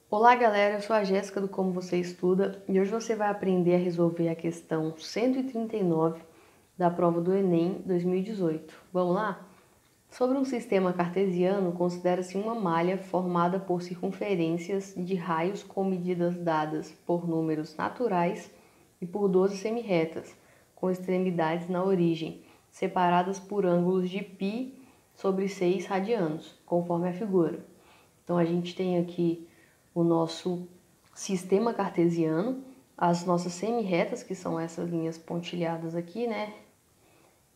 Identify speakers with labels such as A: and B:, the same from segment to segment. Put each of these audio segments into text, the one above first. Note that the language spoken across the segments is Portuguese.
A: Olá galera, eu sou a Jéssica do Como Você Estuda e hoje você vai aprender a resolver a questão 139 da prova do Enem 2018. Vamos lá? Sobre um sistema cartesiano, considera-se uma malha formada por circunferências de raios com medidas dadas por números naturais e por 12 semirretas, com extremidades na origem, separadas por ângulos de π sobre 6 radianos, conforme a figura. Então a gente tem aqui o nosso sistema cartesiano, as nossas semirretas, que são essas linhas pontilhadas aqui, né?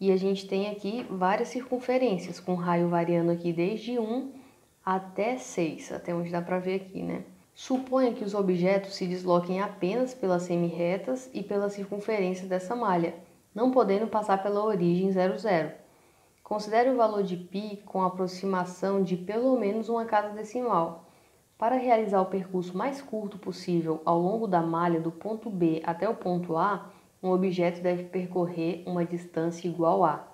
A: E a gente tem aqui várias circunferências, com raio variando aqui desde 1 até 6, até onde dá para ver aqui, né? Suponha que os objetos se desloquem apenas pelas semirretas e pela circunferência dessa malha, não podendo passar pela origem 00. Considere o valor de π com aproximação de pelo menos uma casa decimal. Para realizar o percurso mais curto possível ao longo da malha do ponto B até o ponto A, um objeto deve percorrer uma distância igual a.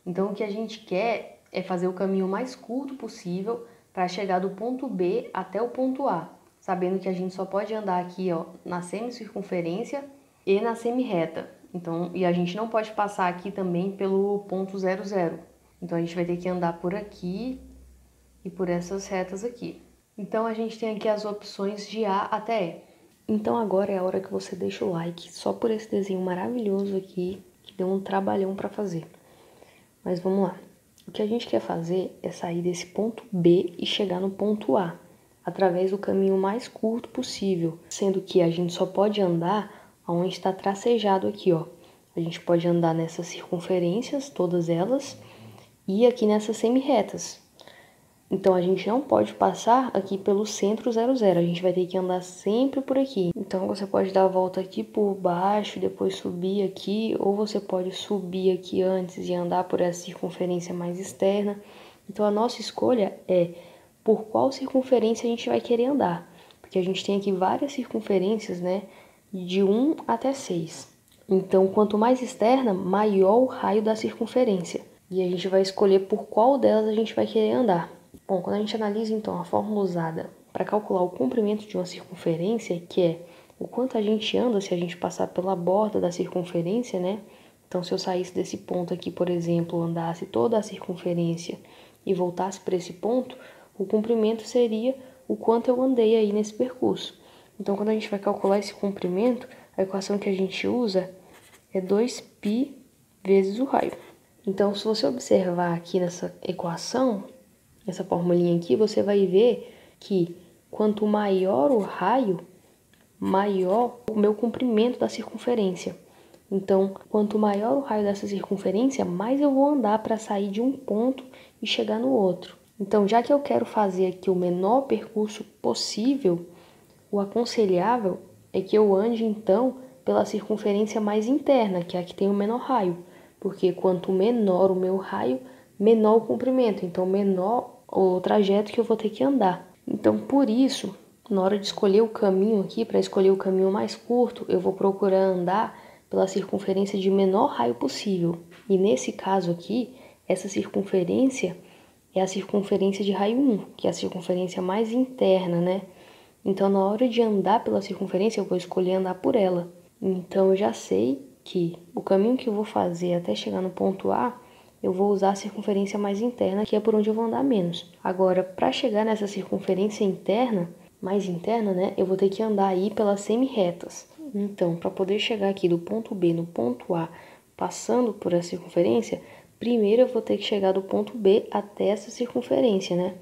A: Então, o que a gente quer é fazer o caminho mais curto possível para chegar do ponto B até o ponto A, sabendo que a gente só pode andar aqui, ó, na semicircunferência e na semirreta. Então, e a gente não pode passar aqui também pelo ponto 00. Então, a gente vai ter que andar por aqui e por essas retas aqui. Então, a gente tem aqui as opções de A até E. Então, agora é a hora que você deixa o like só por esse desenho maravilhoso aqui, que deu um trabalhão para fazer. Mas vamos lá. O que a gente quer fazer é sair desse ponto B e chegar no ponto A, através do caminho mais curto possível, sendo que a gente só pode andar onde está tracejado aqui, ó. A gente pode andar nessas circunferências, todas elas, e aqui nessas semirretas. Então, a gente não pode passar aqui pelo centro 00, a gente vai ter que andar sempre por aqui. Então, você pode dar a volta aqui por baixo, depois subir aqui, ou você pode subir aqui antes e andar por essa circunferência mais externa. Então, a nossa escolha é por qual circunferência a gente vai querer andar, porque a gente tem aqui várias circunferências, né, de 1 até 6. Então, quanto mais externa, maior o raio da circunferência. E a gente vai escolher por qual delas a gente vai querer andar. Bom, quando a gente analisa então a fórmula usada para calcular o comprimento de uma circunferência, que é o quanto a gente anda se a gente passar pela borda da circunferência, né? Então, se eu saísse desse ponto aqui, por exemplo, andasse toda a circunferência e voltasse para esse ponto, o comprimento seria o quanto eu andei aí nesse percurso. Então, quando a gente vai calcular esse comprimento, a equação que a gente usa é 2π vezes o raio. Então, se você observar aqui nessa equação, essa formulinha aqui, você vai ver que quanto maior o raio, maior o meu comprimento da circunferência. Então, quanto maior o raio dessa circunferência, mais eu vou andar para sair de um ponto e chegar no outro. Então, já que eu quero fazer aqui o menor percurso possível, o aconselhável é que eu ande, então, pela circunferência mais interna, que é a que tem o menor raio. Porque quanto menor o meu raio, menor o comprimento, então menor o trajeto que eu vou ter que andar. Então, por isso, na hora de escolher o caminho aqui, para escolher o caminho mais curto, eu vou procurar andar pela circunferência de menor raio possível. E nesse caso aqui, essa circunferência é a circunferência de raio 1, que é a circunferência mais interna, né? Então, na hora de andar pela circunferência, eu vou escolher andar por ela. Então, eu já sei que o caminho que eu vou fazer até chegar no ponto A, eu vou usar a circunferência mais interna, que é por onde eu vou andar menos. Agora, para chegar nessa circunferência interna, mais interna, né, eu vou ter que andar aí pelas semirretas. Então, para poder chegar aqui do ponto B no ponto A, passando por essa circunferência, primeiro eu vou ter que chegar do ponto B até essa circunferência, né?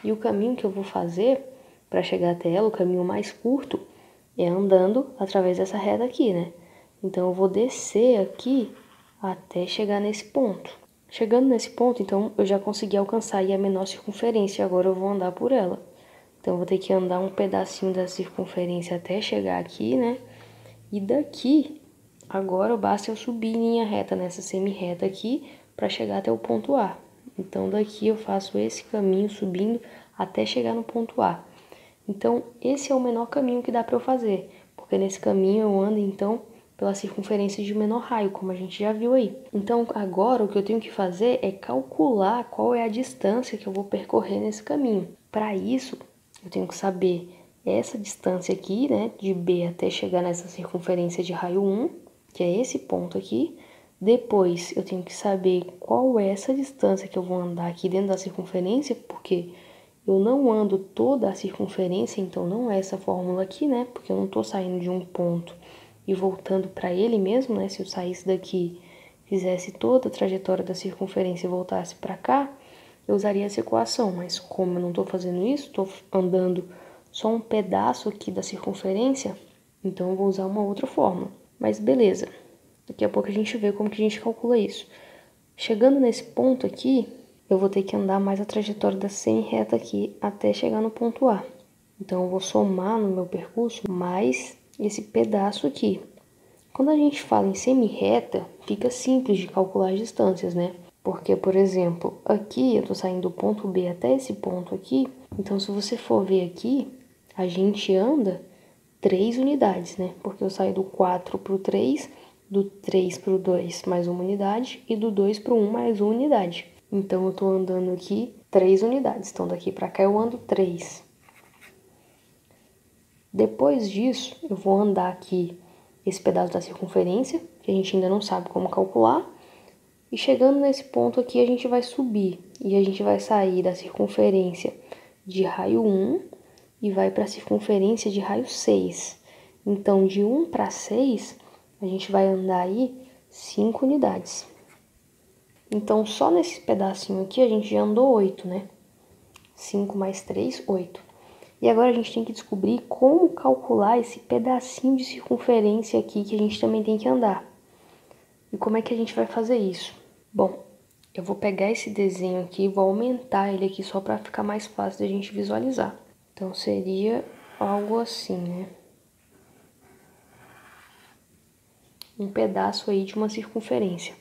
A: E o caminho que eu vou fazer para chegar até ela, o caminho mais curto, é andando através dessa reta aqui, né? Então, eu vou descer aqui até chegar nesse ponto. Chegando nesse ponto, então, eu já consegui alcançar aí a menor circunferência. Agora eu vou andar por ela. Então, eu vou ter que andar um pedacinho da circunferência até chegar aqui, né? E daqui, agora basta eu subir em linha reta nessa semirreta aqui para chegar até o ponto A. Então, daqui eu faço esse caminho subindo até chegar no ponto A. Então, esse é o menor caminho que dá para eu fazer, porque nesse caminho eu ando, então, pela circunferência de menor raio, como a gente já viu aí. Então, agora o que eu tenho que fazer é calcular qual é a distância que eu vou percorrer nesse caminho. Para isso, eu tenho que saber essa distância aqui, né, de B até chegar nessa circunferência de raio 1, que é esse ponto aqui. Depois, eu tenho que saber qual é essa distância que eu vou andar aqui dentro da circunferência, porque eu não ando toda a circunferência, então não é essa fórmula aqui, né, porque eu não estou saindo de um ponto e voltando para ele mesmo, né, se eu saísse daqui, fizesse toda a trajetória da circunferência e voltasse para cá, eu usaria essa equação, mas como eu não estou fazendo isso, estou andando só um pedaço aqui da circunferência, então eu vou usar uma outra fórmula. Mas beleza, daqui a pouco a gente vê como que a gente calcula isso. Chegando nesse ponto aqui, eu vou ter que andar mais a trajetória da semi-reta aqui até chegar no ponto A. Então eu vou somar no meu percurso mais esse pedaço aqui. Quando a gente fala em semi-reta, fica simples de calcular as distâncias, né? Porque, por exemplo, aqui eu tô saindo do ponto B até esse ponto aqui. Então, se você for ver aqui, a gente anda 3 unidades, né? Porque eu saio do 4 pro 3, do 3 pro 2 mais uma unidade e do 2 pro 1 mais uma unidade. Então, eu tô andando aqui 3 unidades. Então, daqui pra cá eu ando 3. Depois disso, eu vou andar aqui esse pedaço da circunferência, que a gente ainda não sabe como calcular. E chegando nesse ponto aqui, a gente vai subir e a gente vai sair da circunferência de raio 1 e vai para a circunferência de raio 6. Então, de 1 para 6, a gente vai andar aí 5 unidades. Então, só nesse pedacinho aqui, a gente já andou 8, né? 5 mais 3, 8. E agora a gente tem que descobrir como calcular esse pedacinho de circunferência aqui que a gente também tem que andar. E como é que a gente vai fazer isso? Bom, eu vou pegar esse desenho aqui e vou aumentar ele aqui só para ficar mais fácil da gente visualizar. Então, seria algo assim, né? Um pedaço aí de uma circunferência.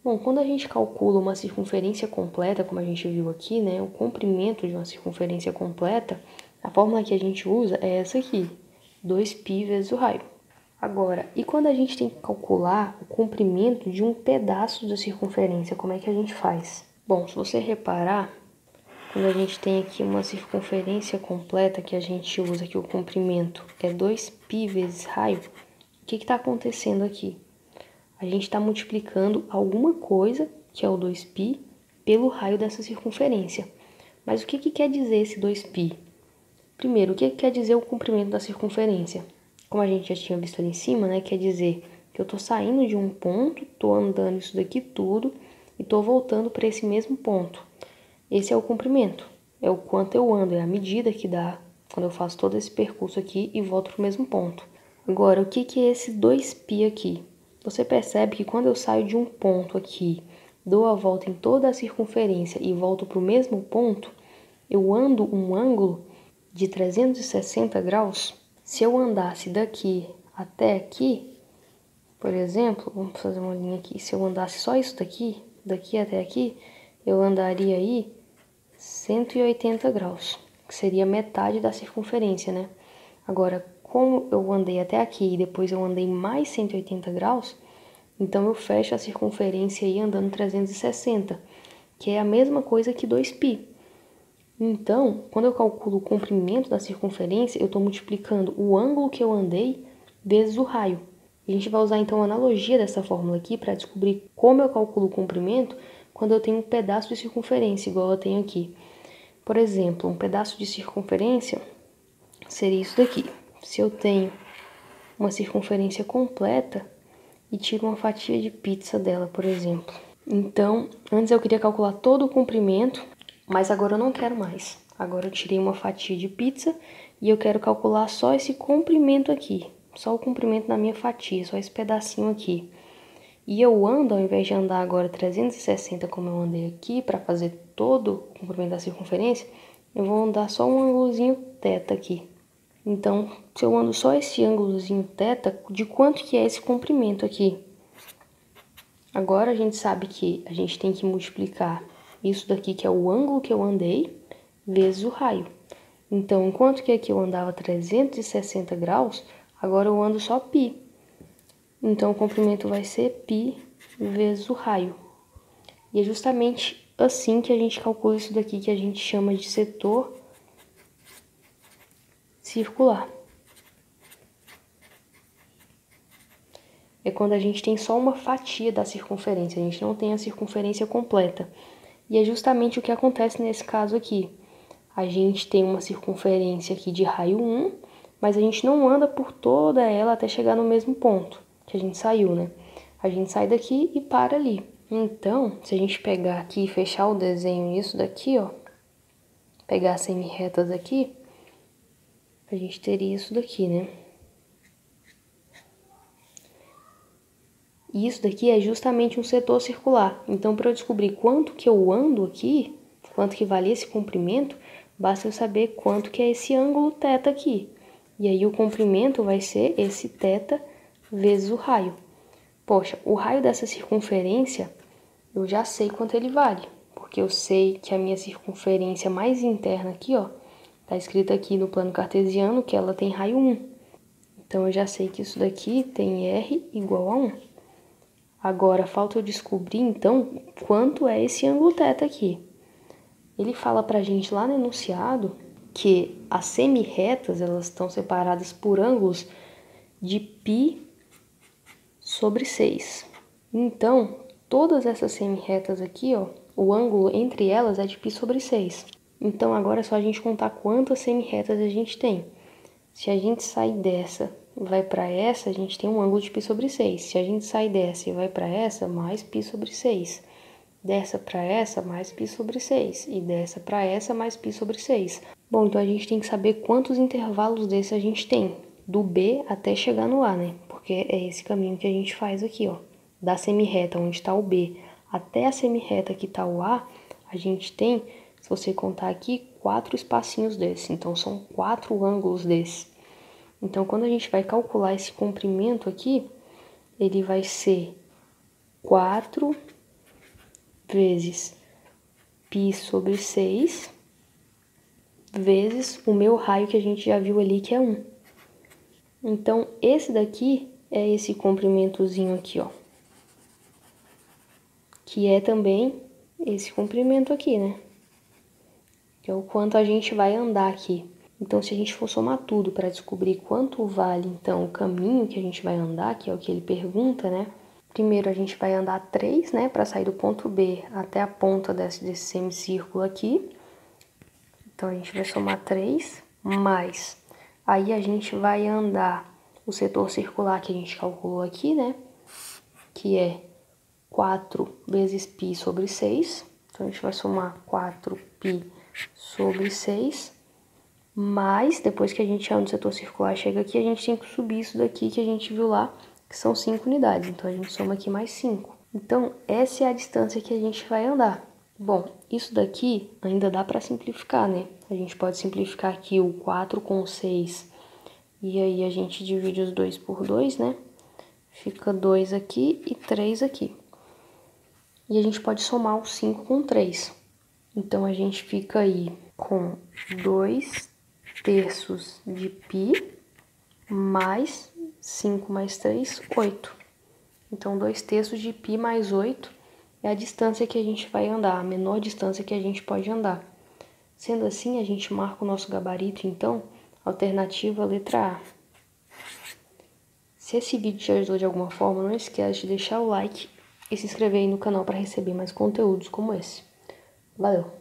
A: Bom, quando a gente calcula uma circunferência completa, como a gente viu aqui, né? O comprimento de uma circunferência completa, a fórmula que a gente usa é essa aqui, 2π vezes o raio. Agora, e quando a gente tem que calcular o comprimento de um pedaço da circunferência, como é que a gente faz? Bom, se você reparar, quando a gente tem aqui uma circunferência completa que a gente usa que o comprimento é 2π vezes raio, o que está acontecendo aqui? A gente está multiplicando alguma coisa, que é o 2π, pelo raio dessa circunferência. Mas o que quer dizer esse 2π? Primeiro, o que quer dizer o comprimento da circunferência? Como a gente já tinha visto ali em cima, né? Quer dizer que eu tô saindo de um ponto, tô andando isso daqui tudo e tô voltando para esse mesmo ponto. Esse é o comprimento, é o quanto eu ando, é a medida que dá quando eu faço todo esse percurso aqui e volto para o mesmo ponto. Agora, o que é esse 2π aqui? Você percebe que quando eu saio de um ponto aqui, dou a volta em toda a circunferência e volto para o mesmo ponto, eu ando um ângulo de 360 graus. Se eu andasse daqui até aqui, por exemplo, vamos fazer uma linha aqui. Se eu andasse só isso daqui, daqui até aqui, eu andaria aí 180 graus, que seria metade da circunferência, né? Agora, como eu andei até aqui e depois eu andei mais 180 graus, então eu fecho a circunferência aí andando 360, que é a mesma coisa que 2π. Então, quando eu calculo o comprimento da circunferência, eu estou multiplicando o ângulo que eu andei vezes o raio. E a gente vai usar então a analogia dessa fórmula aqui para descobrir como eu calculo o comprimento quando eu tenho um pedaço de circunferência, igual eu tenho aqui. Por exemplo, um pedaço de circunferência seria isso daqui. Se eu tenho uma circunferência completa e tiro uma fatia de pizza dela, por exemplo. Então, antes eu queria calcular todo o comprimento, mas agora eu não quero mais. Agora eu tirei uma fatia de pizza e eu quero calcular só esse comprimento aqui. Só o comprimento da minha fatia, só esse pedacinho aqui. E eu ando, ao invés de andar agora 360 como eu andei aqui, para fazer todo o comprimento da circunferência, eu vou andar só um ângulozinho θ aqui. Então, se eu ando só esse ângulozinho θ, de quanto que é esse comprimento aqui? Agora a gente sabe que a gente tem que multiplicar isso daqui, que é o ângulo que eu andei, vezes o raio. Então, enquanto que aqui eu andava 360 graus, agora eu ando só π. Então, o comprimento vai ser π vezes o raio. E é justamente assim que a gente calcula isso daqui, que a gente chama de setor circular. É quando a gente tem só uma fatia da circunferência, a gente não tem a circunferência completa. E é justamente o que acontece nesse caso aqui. A gente tem uma circunferência aqui de raio 1, mas a gente não anda por toda ela até chegar no mesmo ponto que a gente saiu, né? A gente sai daqui e para ali. Então, se a gente pegar aqui e fechar o desenho isso daqui, ó, pegar as semi-retas aqui, a gente teria isso daqui, né? E isso daqui é justamente um setor circular. Então, para eu descobrir quanto que eu ando aqui, quanto que vale esse comprimento, basta eu saber quanto que é esse ângulo θ aqui. E aí o comprimento vai ser esse θ vezes o raio. Poxa, o raio dessa circunferência, eu já sei quanto ele vale. Porque eu sei que a minha circunferência mais interna aqui, ó, tá escrito aqui no plano cartesiano que ela tem raio 1. Então, eu já sei que isso daqui tem R igual a 1. Agora, falta eu descobrir, então, quanto é esse ângulo θ aqui. Ele fala pra gente lá no enunciado que as semi-retas, elas estão separadas por ângulos de π sobre 6. Então, todas essas semi-retas aqui, ó, o ângulo entre elas é de π sobre 6. Então, agora é só a gente contar quantas semi-retas a gente tem. Se a gente sair dessa e vai para essa, a gente tem um ângulo de π sobre 6. Se a gente sair dessa e vai para essa, mais π sobre 6. Dessa para essa, mais π sobre 6. E dessa para essa, mais π sobre 6. Bom, então a gente tem que saber quantos intervalos desse a gente tem. Do B até chegar no A, né? Porque é esse caminho que a gente faz aqui, ó. Da semi-reta onde está o B até a semi-reta que está o A, a gente tem, se você contar aqui, 4 espacinhos desses. Então, são 4 ângulos desses. Então, quando a gente vai calcular esse comprimento aqui, ele vai ser 4 vezes π sobre 6, vezes o meu raio que a gente já viu ali, que é 1. Então, esse daqui é esse comprimentozinho aqui, ó. Que é também esse comprimento aqui, né? Que é o quanto a gente vai andar aqui. Então, se a gente for somar tudo para descobrir quanto vale, então, o caminho que a gente vai andar, que é o que ele pergunta, né? Primeiro, a gente vai andar 3, né? Para sair do ponto B até a ponta desse semicírculo aqui. Então, a gente vai somar 3, mais. Aí, a gente vai andar o setor circular que a gente calculou aqui, né? Que é 4 vezes π sobre 6. Então, a gente vai somar 4π sobre 6. Mas, depois que a gente anda no setor circular, chega aqui, a gente tem que subir isso daqui que a gente viu lá, que são 5 unidades. Então, a gente soma aqui mais 5. Então, essa é a distância que a gente vai andar. Bom, isso daqui ainda dá para simplificar, né? A gente pode simplificar aqui o 4 com 6. E aí, a gente divide os 2 por 2, né? Fica 2 aqui e 3 aqui. E a gente pode somar o 5 com 3. Então, a gente fica aí com 2 terços de π, mais 5 mais 3, 8. Então, 2 terços de π mais 8 é a distância que a gente vai andar, a menor distância que a gente pode andar. Sendo assim, a gente marca o nosso gabarito, então, alternativa letra A. Se esse vídeo te ajudou de alguma forma, não esquece de deixar o like e se inscrever aí no canal para receber mais conteúdos como esse. Valeu!